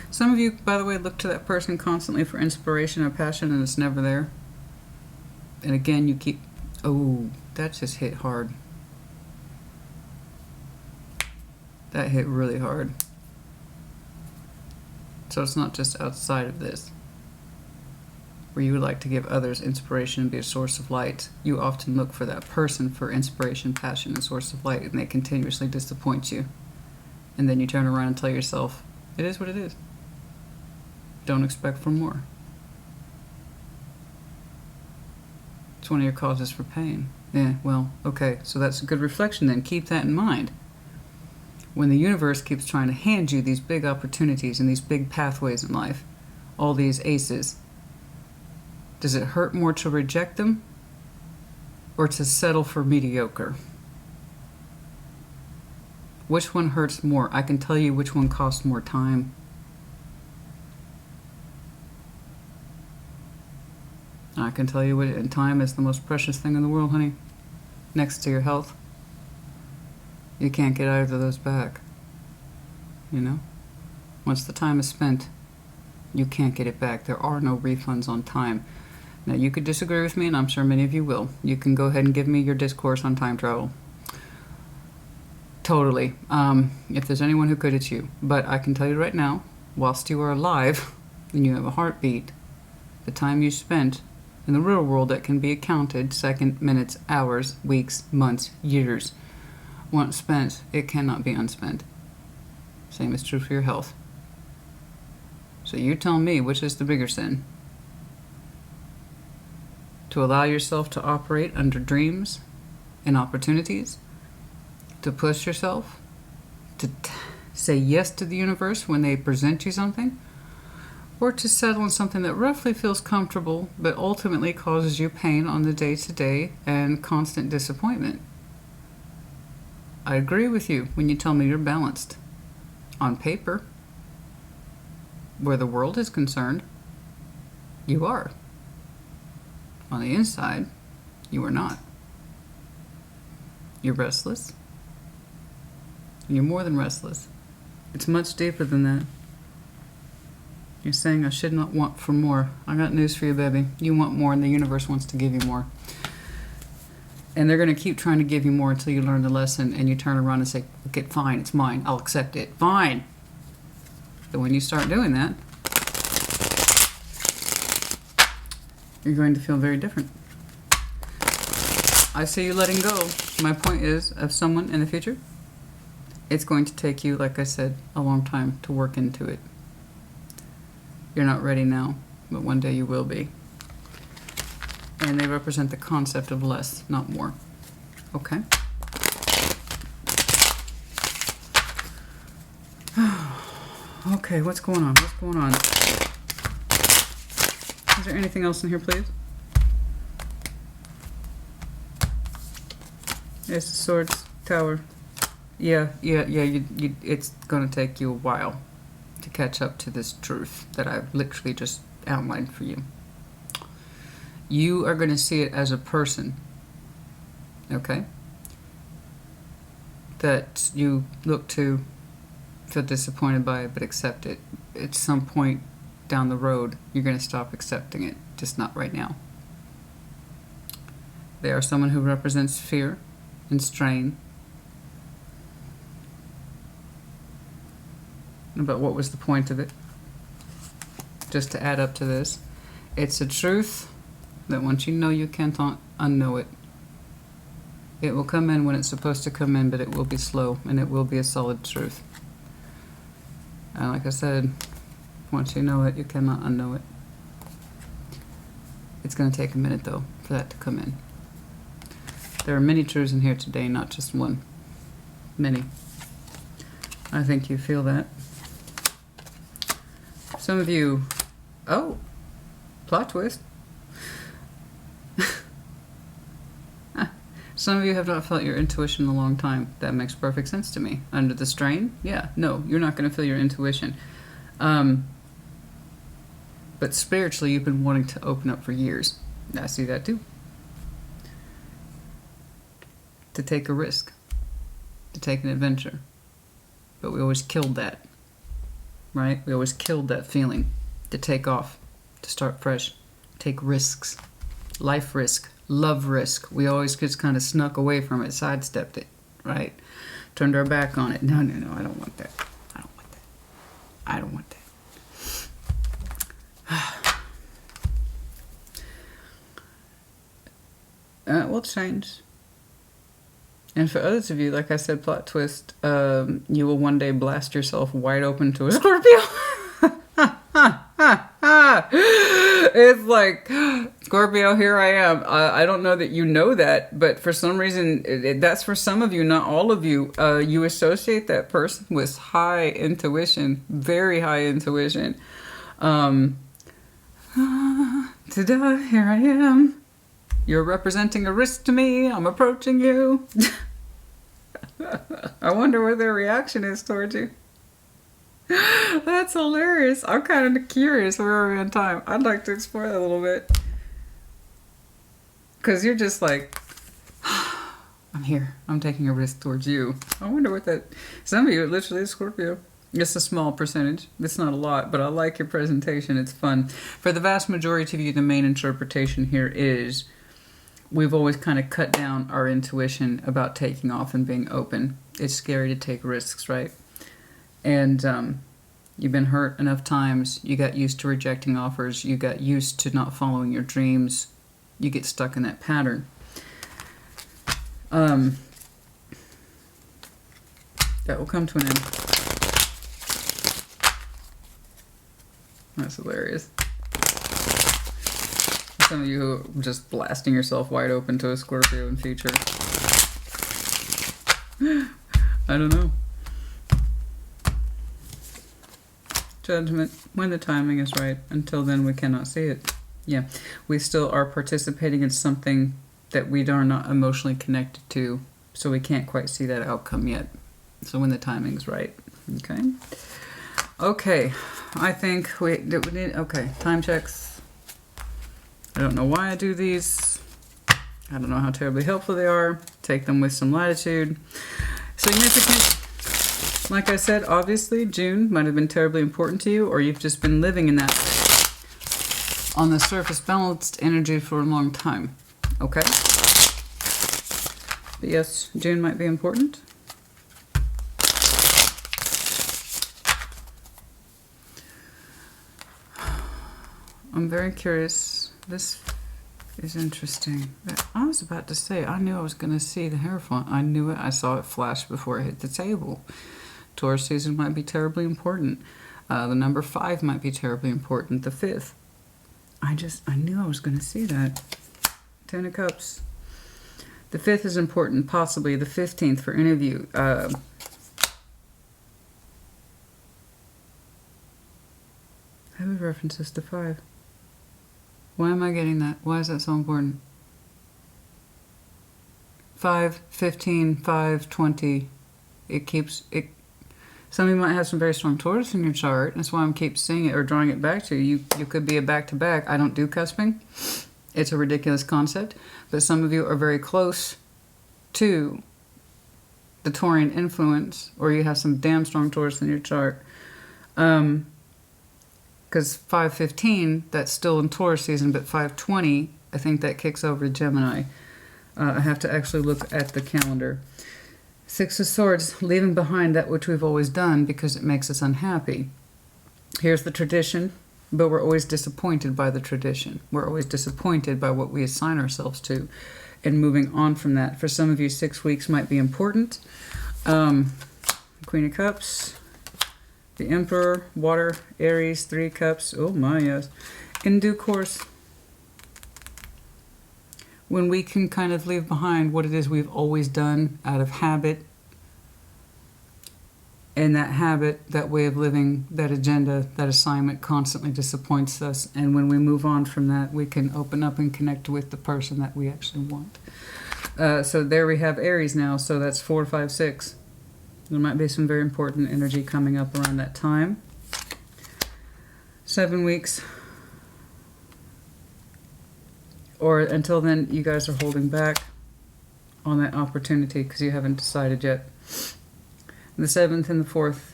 Some of you, by the way, look to that person constantly for inspiration or passion, and it's never there. And again, you keep... Oh, that just hit hard. That hit really hard. So it's not just outside of this, where you would like to give others inspiration and be a source of light. You often look for that person for inspiration, passion, and source of light, and they continuously disappoint you. And then you turn around and tell yourself, it is what it is. Don't expect for more. It's one of your causes for pain. Yeah, well, okay, so that's a good reflection then. Keep that in mind. When the universe keeps trying to hand you these big opportunities and these big pathways in life, all these aces, does it hurt more to reject them or to settle for mediocre? Which one hurts more? I can tell you which one costs more time. I can tell you what, time is the most precious thing in the world, honey. Next to your health. You can't get either of those back. You know? Once the time is spent, you can't get it back. There are no refunds on time. Now, you could disagree with me, and I'm sure many of you will. You can go ahead and give me your discourse on time travel. Totally. If there's anyone who could, it's you. But I can tell you right now, whilst you are alive and you have a heartbeat, the time you spent in the real world that can be accounted, seconds, minutes, hours, weeks, months, years, once spent, it cannot be unspent. Same is true for your health. So you tell me, which is the bigger sin? To allow yourself to operate under dreams and opportunities, to push yourself, to say yes to the universe when they present you something, or to settle on something that roughly feels comfortable but ultimately causes you pain on the day-to-day and constant disappointment. I agree with you when you tell me you're balanced. On paper, where the world is concerned, you are. On the inside, you are not. You're restless. You're more than restless. It's much deeper than that. You're saying I should not want for more. I got news for you, baby. You want more, and the universe wants to give you more. And they're going to keep trying to give you more until you learn the lesson and you turn around and say, okay, fine, it's mine. I'll accept it. Fine. But when you start doing that, you're going to feel very different. I see you letting go. My point is, of someone in the future, it's going to take you, like I said, a long time to work into it. You're not ready now, but one day you will be. And they represent the concept of less, not more. Okay? Okay, what's going on? What's going on? Is there anything else in here, please? Ace of Swords, Tower. Yeah, it's going to take you a while to catch up to this truth that I've literally just outlined for you. You are going to see it as a person, okay, that you look to, feel disappointed by it, but accept it. At some point down the road, you're going to stop accepting it, just not right now. They are someone who represents fear and strain. But what was the point of it? Just to add up to this, it's a truth that once you know, you can't unknow it. It will come in when it's supposed to come in, but it will be slow, and it will be a solid truth. And like I said, once you know it, you cannot unknow it. It's going to take a minute, though, for that to come in. There are many truths in here today, not just one. Many. I think you feel that. Some of you... Oh! Plot twist. Some of you have not felt your intuition in a long time. That makes perfect sense to me. Under the strain? Yeah, no, you're not going to feel your intuition. But spiritually, you've been wanting to open up for years. I see that too. To take a risk. To take an adventure. But we always killed that. Right? We always killed that feeling. To take off. To start fresh. Take risks. Life risk. Love risk. We always just kind of snuck away from it, sidestepped it, right? Turned our back on it. No, I don't want that. I don't want that. I don't want that. It will change. And for others of you, like I said, plot twist, you will one day blast yourself wide open to a Scorpio. It's like, Scorpio, here I am. I don't know that you know that, but for some reason, that's for some of you, not all of you. You associate that person with high intuition, very high intuition. Ta-da, here I am. You're representing a risk to me. I'm approaching you. I wonder what their reaction is towards you. That's hilarious. I'm kind of curious where are we on time. I'd like to explore that a little bit. Because you're just like, I'm here. I'm taking a risk towards you. I wonder what that... Some of you, it literally is Scorpio. It's a small percentage. It's not a lot, but I like your presentation. It's fun. For the vast majority of you, the main interpretation here is we've always kind of cut down our intuition about taking off and being open. It's scary to take risks, right? And you've been hurt enough times. You got used to rejecting offers. You got used to not following your dreams. You get stuck in that pattern. That will come to an end. That's hilarious. Some of you who are just blasting yourself wide open to a Scorpio in future. I don't know. Judgment, when the timing is right. Until then, we cannot see it. Yeah, we still are participating in something that we are not emotionally connected to, so we can't quite see that outcome yet. So when the timing's right. Okay. Okay, I think we need, okay, time checks. I don't know why I do these. I don't know how terribly helpful they are. Take them with some latitude. Significant, like I said, obviously, June might have been terribly important to you, or you've just been living in that on the surface balanced energy for a long time. Okay? But yes, June might be important. I'm very curious. This is interesting. I was about to say, I knew I was going to see the Hierophant. I knew it. I saw it flash before it hit the table. Taurus season might be terribly important. The number 5 might be terribly important. The 5th. I knew I was going to see that. 10 of Cups. The 5th is important. Possibly the 15th for any of you. Heavy references to 5. Why am I getting that? Why is that so important? 5, 15, 5, 20. It keeps it. Some of you might have some very strong Taurus in your chart. That's why I'm keep seeing it or drawing it back to you. You could be a back-to-back. I don't do cusping. It's a ridiculous concept. But some of you are very close to the Taurian influence, or you have some damn strong Taurus in your chart. Because 515, that's still in Taurus season, but 520, I think that kicks over to Gemini. I have to actually look at the calendar. 6 of Swords, leaving behind that which we've always done because it makes us unhappy. Here's the tradition, but we're always disappointed by the tradition. We're always disappointed by what we assign ourselves to, and moving on from that. For some of you, 6 weeks might be important. Queen of Cups. The Emperor, Water, Aries, 3 Cups. Oh my, yes. In due course, when we can kind of leave behind what it is we've always done out of habit, and that habit, that way of living, that agenda, that assignment constantly disappoints us. And when we move on from that, we can open up and connect with the person that we actually want. So there we have Aries now. So that's 4, 5, 6. There might be some very important energy coming up around that time. 7 weeks. Or until then, you guys are holding back on that opportunity because you haven't decided yet. The 7th and the 4th.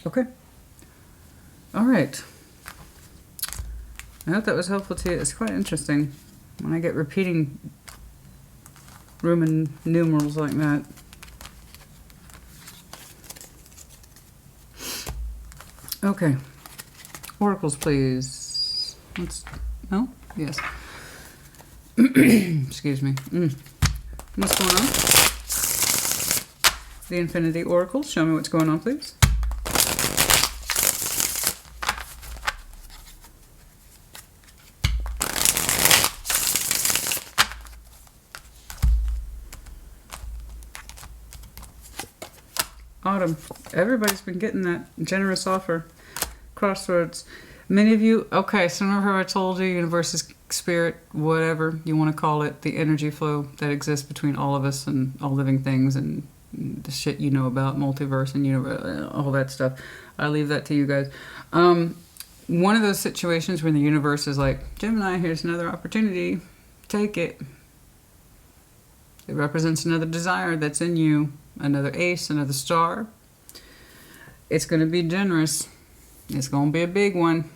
Okay. All right. I hope that was helpful to you. It's quite interesting when I get repeating Roman numerals like that. Okay. Oracles, please. No? Yes. Excuse me. What's going on? The Infinity Oracle. Show me what's going on, please. Autumn. Everybody's been getting that generous offer. Crossroads. Many of you, okay, so remember how I told you, universe is spirit, whatever you want to call it, the energy flow that exists between all of us and all living things and the shit you know about multiverse and universe, all that stuff. I leave that to you guys. One of those situations where the universe is like, Gemini, here's another opportunity. Take it. It represents another desire that's in you, another ace, another star. It's going to be generous. It's going to be a big one.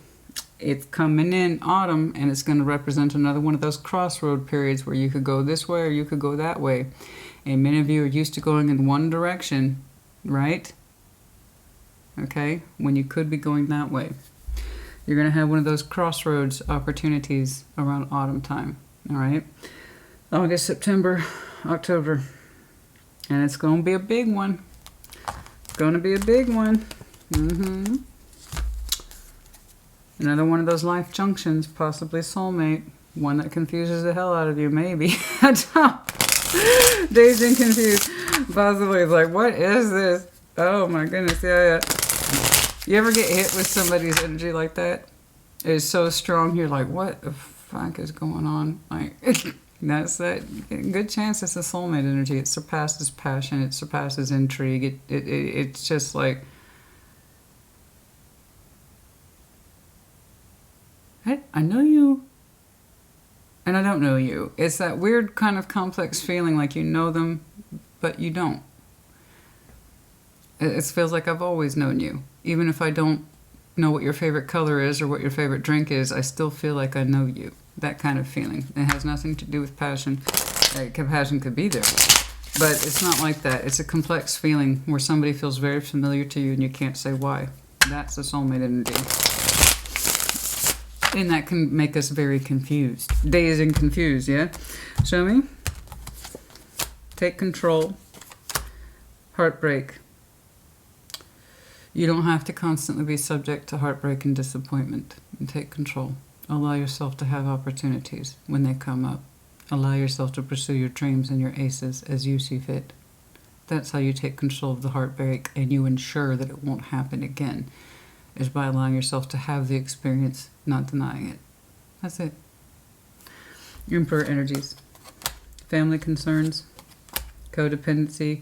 It's coming in autumn, and it's going to represent another one of those crossroad periods where you could go this way or you could go that way. And many of you are used to going in one direction, right? Okay? When you could be going that way. You're going to have one of those crossroads opportunities around autumn time. All right? August, September, October. And it's going to be a big one. It's going to be a big one. Another one of those life junctions, possibly soulmate. One that confuses the hell out of you, maybe. Dazed and confused. Possibly it's like, what is this? Oh my goodness, yeah. You ever get hit with somebody's energy like that? It's so strong, you're like, what the fuck is going on? Like, that's that. Good chance it's a soulmate energy. It surpasses passion. It surpasses intrigue. It's just like, I know you, and I don't know you. It's that weird kind of complex feeling like you know them, but you don't. It feels like I've always known you. Even if I don't know what your favorite color is or what your favorite drink is, I still feel like I know you. That kind of feeling. It has nothing to do with passion. Passion could be there, but it's not like that. It's a complex feeling where somebody feels very familiar to you and you can't say why. That's a soulmate energy. And that can make us very confused. Dazed and confused, yeah? Show me. Take control. Heartbreak. You don't have to constantly be subject to heartbreak and disappointment. And take control. Allow yourself to have opportunities when they come up. Allow yourself to pursue your dreams and your aces as you see fit. That's how you take control of the heartbreak and you ensure that it won't happen again. Is by allowing yourself to have the experience, not denying it. That's it. Emperor energies. Family concerns. Codependency.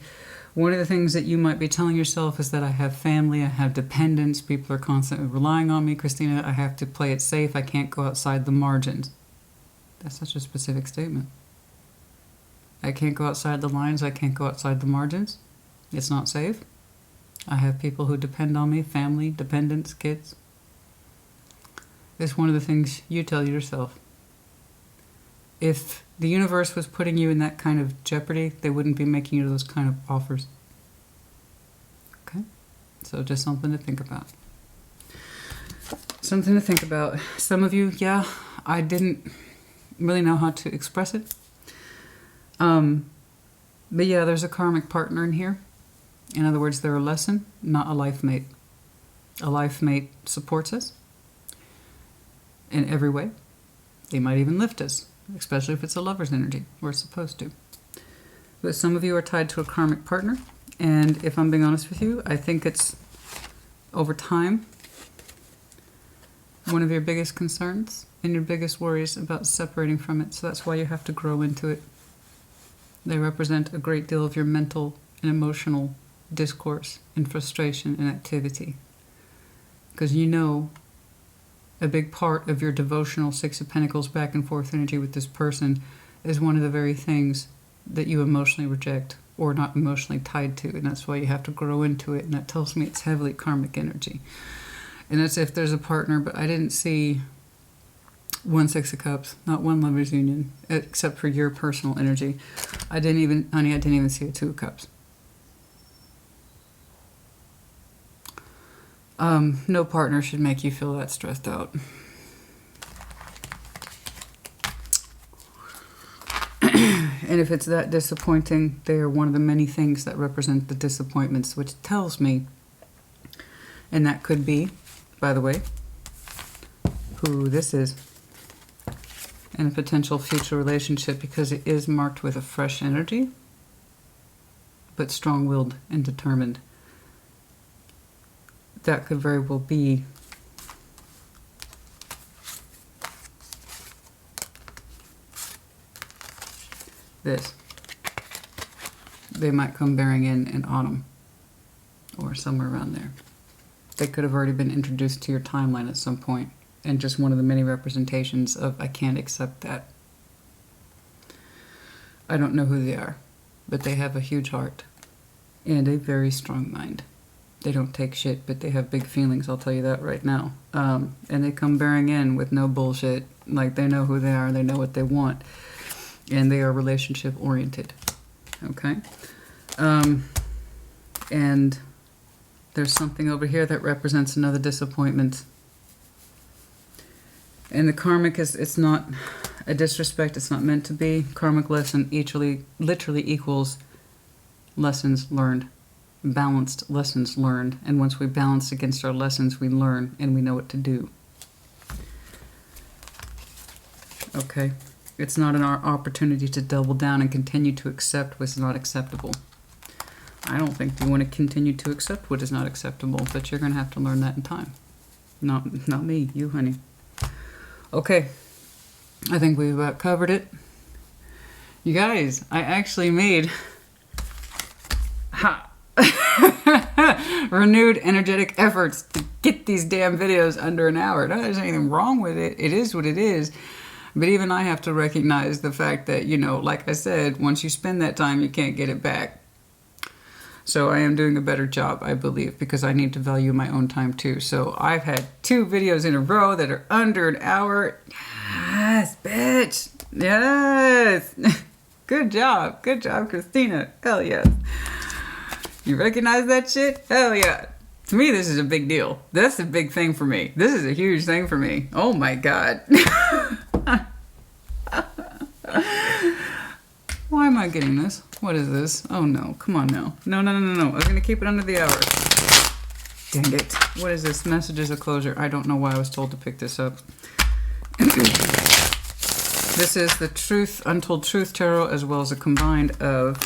One of the things that you might be telling yourself is that I have family, I have dependents, people are constantly relying on me. Christina, I have to play it safe, I can't go outside the margins. That's such a specific statement. I can't go outside the lines, I can't go outside the margins. It's not safe. I have people who depend on me, family, dependents, kids. It's one of the things you tell yourself. If the universe was putting you in that kind of jeopardy, they wouldn't be making you those kind of offers. Okay? So just something to think about. Something to think about. Some of you, yeah, I didn't really know how to express it. But yeah, there's a karmic partner in here. In other words, they're a lesson, not a life mate. A life mate supports us in every way. They might even lift us, especially if it's a lover's energy. We're supposed to. But some of you are tied to a karmic partner, and if I'm being honest with you, I think it's, over time, one of your biggest concerns and your biggest worries about separating from it. So that's why you have to grow into it. They represent a great deal of your mental and emotional discourse and frustration and activity. Because you know a big part of your devotional Six of Pentacles back and forth energy with this person is one of the very things that you emotionally reject or not emotionally tied to. And that's why you have to grow into it. And that tells me it's heavily karmic energy. And that's if there's a partner, but I didn't see one Six of Cups, not one Lover's Union, except for your personal energy. I didn't even see a Two of Cups. No partner should make you feel that stressed out. And if it's that disappointing, they are one of the many things that represent the disappointments, which tells me, and that could be, by the way, who this is in a potential future relationship, because it is marked with a fresh energy, but strong-willed and determined. That could very well be this. They might come bearing in autumn or somewhere around there. They could have already been introduced to your timeline at some point, and just one of the many representations of I can't accept that. I don't know who they are, but they have a huge heart and a very strong mind. They don't take shit, but they have big feelings, I'll tell you that right now. And they come bearing in with no bullshit. Like, they know who they are, they know what they want. And they are relationship oriented. Okay? And there's something over here that represents another disappointment. And the karmic is, it's not a disrespect, it's not meant to be. Karmic lesson literally equals lessons learned. Balanced lessons learned. And once we balance against our lessons, we learn and we know what to do. Okay? It's not an opportunity to double down and continue to accept what's not acceptable. I don't think you want to continue to accept what is not acceptable, but you're going to have to learn that in time. Not me, you, honey. Okay. I think we've about covered it. You guys, I actually made renewed energetic efforts to get these damn videos under an hour. Not that there's anything wrong with it. It is what it is. But even I have to recognize the fact that, you know, like I said, once you spend that time, you can't get it back. So I am doing a better job, I believe, because I need to value my own time too. So I've had 2 videos in a row that are under an hour. Yes, bitch. Yes. Good job. Good job, Christina. Hell yes. You recognize that shit? Hell yeah. To me, this is a big deal. That's a big thing for me. This is a huge thing for me. Oh my God. Why am I getting this? What is this? Oh no, come on now. No. I was gonna keep it under the hour. Dang it. What is this? Messages of closure. I don't know why I was told to pick this up. This is the Truth, Untold Truth Tarot, as well as a combined of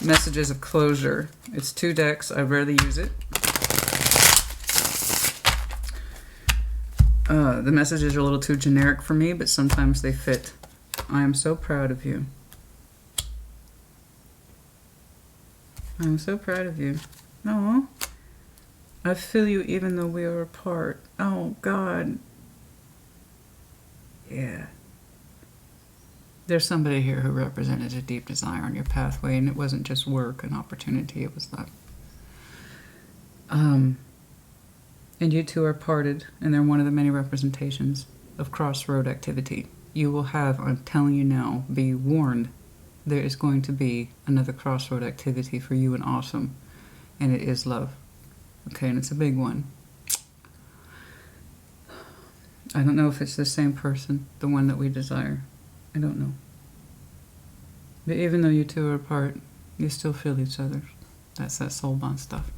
Messages of Closure. It's 2 decks. I rarely use it. The messages are a little too generic for me, but sometimes they fit. I am so proud of you. I'm so proud of you. No, I feel you even though we are apart. Oh, God. Yeah. There's somebody here who represented a deep desire on your pathway, and it wasn't just work and opportunity, it was love. And you two are parted, and they're one of the many representations of crossroad activity. You will have, I'm telling you now, be warned, there is going to be another crossroad activity for you and Autumn, and it is love. Okay, and it's a big one. I don't know if it's the same person, the one that we desire. I don't know. But even though you two are apart, you still feel each other. That's that soul bond stuff.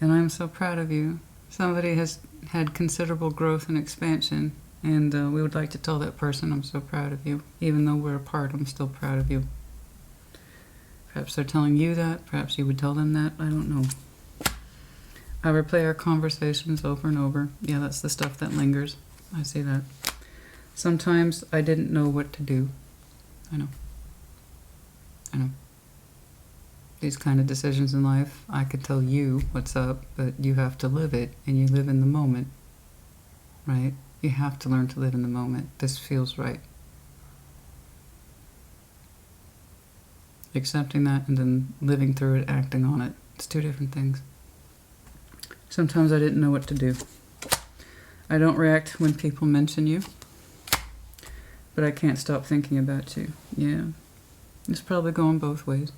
And I'm so proud of you. Somebody has had considerable growth and expansion, and we would like to tell that person, I'm so proud of you. Even though we're apart, I'm still proud of you. Perhaps they're telling you that. Perhaps you would tell them that. I don't know. I replay our conversations over and over. Yeah, that's the stuff that lingers. I see that. Sometimes I didn't know what to do. I know. These kind of decisions in life, I could tell you what's up, but you have to live it, and you live in the moment, right? You have to learn to live in the moment. This feels right. Accepting that and then living through it, acting on it. It's 2 different things. Sometimes I didn't know what to do. I don't react when people mention you, but I can't stop thinking about you. Yeah. It's probably going both ways.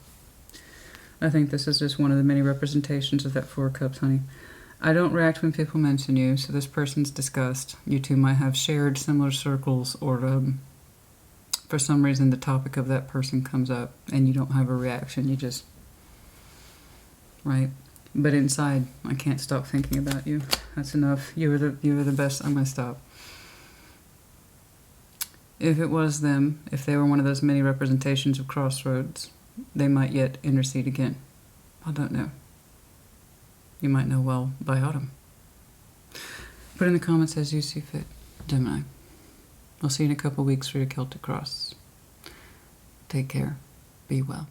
I think this is just one of the many representations of that 4 of Cups, honey. I don't react when people mention you, so this person's discussed. You two might have shared similar circles, or for some reason the topic of that person comes up and you don't have a reaction. You just, right? But inside, I can't stop thinking about you. That's enough. You were the best. I'm going to stop. If it was them, if they were one of those many representations of Crossroads, they might yet intercede again. I don't know. You might know well by autumn. Put in the comments as you see fit, Gemini. I'll see you in a couple weeks for your Celtic Cross. Take care. Be well.